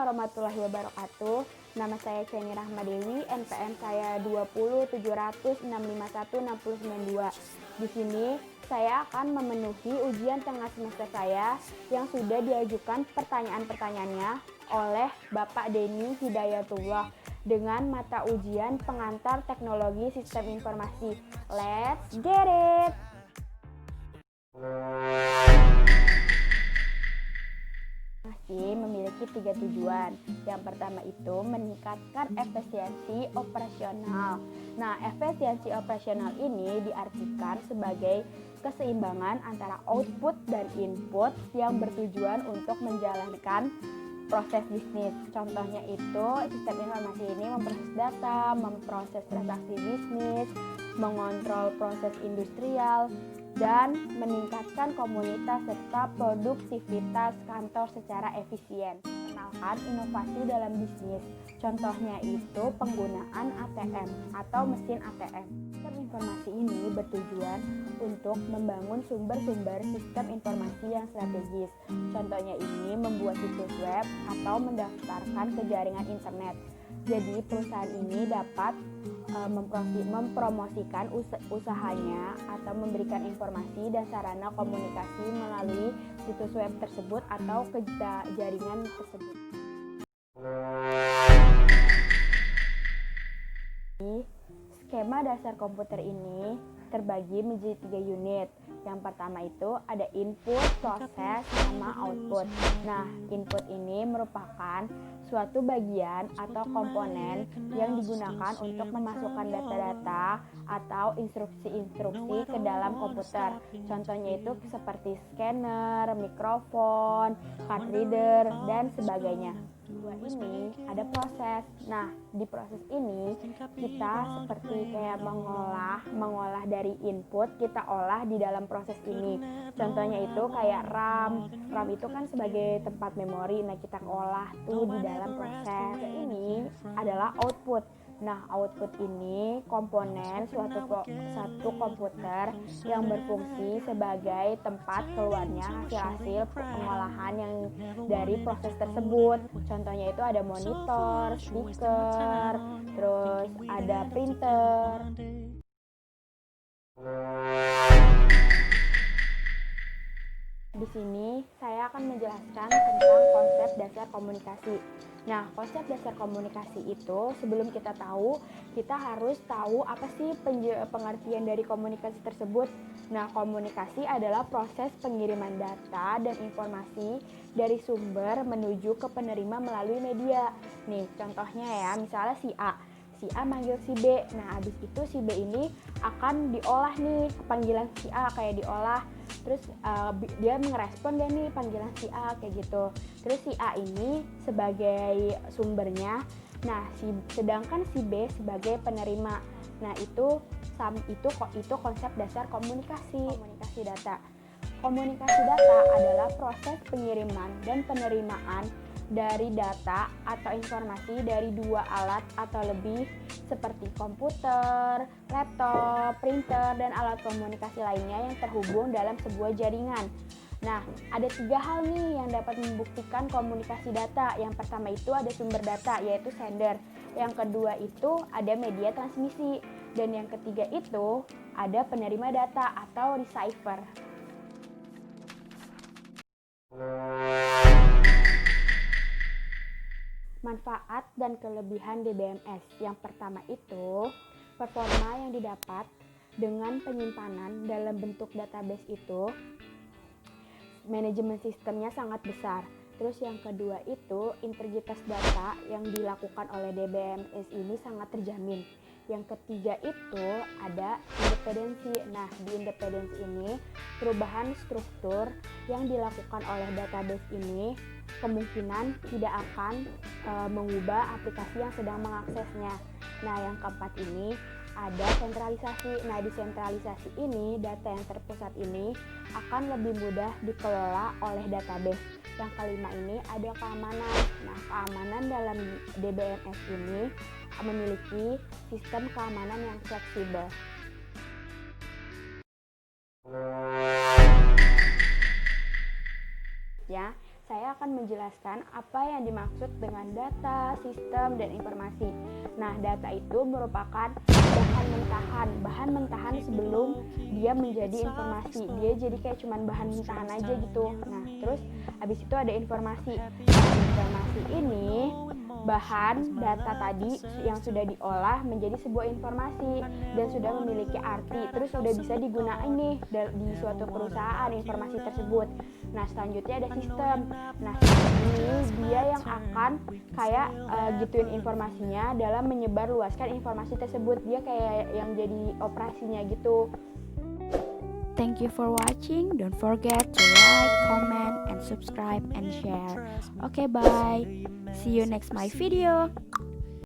warahmatullahi wabarakatuh. Nama saya Ceni Rahmadewi, NPM saya 207006516092. Di sini saya akan memenuhi ujian tengah semester saya yang sudah diajukan pertanyaan-pertanyaannya oleh Bapak Denny Hidayatullah dengan mata ujian pengantar teknologi sistem informasi. Let's get it! Memiliki 3 tujuan. Yang pertama itu meningkatkan efisiensi operasional. Nah, efisiensi operasional ini diartikan sebagai keseimbangan antara output dan input yang bertujuan untuk menjalankan proses bisnis. Contohnya itu, sistem informasi ini memproses data, memproses transaksi bisnis, mengontrol proses industrial, dan meningkatkan komunitas serta produktivitas kantor secara efisien. Kenalkan inovasi dalam bisnis. Contohnya itu penggunaan ATM atau mesin ATM. Sistem informasi ini bertujuan untuk membangun sumber-sumber sistem informasi yang strategis. Contohnya ini membuat situs web atau mendaftarkan ke jaringan internet. Jadi perusahaan ini dapat mempromosikan usahanya atau memberikan informasi dan sarana komunikasi melalui situs web tersebut atau ke jaringan tersebut. Skema dasar komputer ini terbagi menjadi 3 unit. Yang pertama itu ada input, proses, sama output. Nah, input ini merupakan suatu bagian atau komponen yang digunakan untuk memasukkan data-data atau instruksi-instruksi ke dalam komputer. Contohnya itu seperti scanner, mikrofon, card reader, dan sebagainya. Ini ada proses. Nah, di proses ini kita seperti kayak mengolah dari input, kita olah di dalam proses ini. Contohnya itu kayak RAM. RAM itu kan sebagai tempat memori. Nah, kita olah tuh di dalam proses. Ini adalah output. Nah, output ini komponen suatu komputer yang berfungsi sebagai tempat keluarnya hasil-hasil pengolahan yang dari proses tersebut. Contohnya itu ada monitor, speaker, terus ada printer. Di sini saya akan menjelaskan tentang konsep dasar komunikasi. Nah, konsep dasar komunikasi itu sebelum kita tahu, kita harus tahu apa sih pengertian dari komunikasi tersebut. Nah, komunikasi adalah proses pengiriman data dan informasi dari sumber menuju ke penerima melalui media. Nih, contohnya ya, misalnya si A manggil si B. Nah, habis itu si B ini akan diolah nih, panggilan si A kayak diolah. Terus dia mengerespon deh nih panggilan si A kayak gitu. Terus si A ini sebagai sumbernya. Nah, sedangkan si B sebagai penerima. Nah, itu konsep dasar komunikasi data. Komunikasi data adalah proses pengiriman dan penerimaan dari data atau informasi dari dua alat atau lebih seperti komputer, laptop, printer, dan alat komunikasi lainnya yang terhubung dalam sebuah jaringan. Nah, ada 3 hal nih yang dapat membuktikan komunikasi data. Yang pertama itu ada sumber data, yaitu sender. Yang kedua itu ada media transmisi. Dan yang ketiga itu ada penerima data atau receiver. Manfaat dan kelebihan DBMS. Yang pertama itu, performa yang didapat dengan penyimpanan dalam bentuk database itu, manajemen sistemnya sangat besar. Terus yang kedua itu, integritas data yang dilakukan oleh DBMS ini sangat terjamin. Yang ketiga itu ada independensi. Nah, di independensi ini, perubahan struktur yang dilakukan oleh database ini kemungkinan tidak akan mengubah aplikasi yang sedang mengaksesnya. Nah, yang keempat ini ada sentralisasi. Nah, di sentralisasi ini, data yang terpusat ini akan lebih mudah dikelola oleh database. Yang kelima ini ada keamanan. Nah, keamanan dalam DBMS ini memiliki sistem keamanan yang fleksibel. Ya, saya akan akan menjelaskan apa yang dimaksud dengan data, sistem, dan informasi. Nah, data itu merupakan bahan mentahan sebelum dia menjadi informasi. Dia jadi kayak cuman bahan mentahan aja gitu. Nah, terus habis itu ada informasi. Nah, informasi ini bahan data tadi yang sudah diolah menjadi sebuah informasi dan sudah memiliki arti, terus sudah bisa digunakan nih di suatu perusahaan informasi tersebut. Nah, selanjutnya ada sistem. Nah, sistem ini dia yang akan kayak gituin informasinya dalam menyebarluaskan informasi tersebut. Dia kayak yang jadi operasinya gitu. Thank you for watching. Don't forget to like, comment, and subscribe and share. Okay, bye. See you next my video.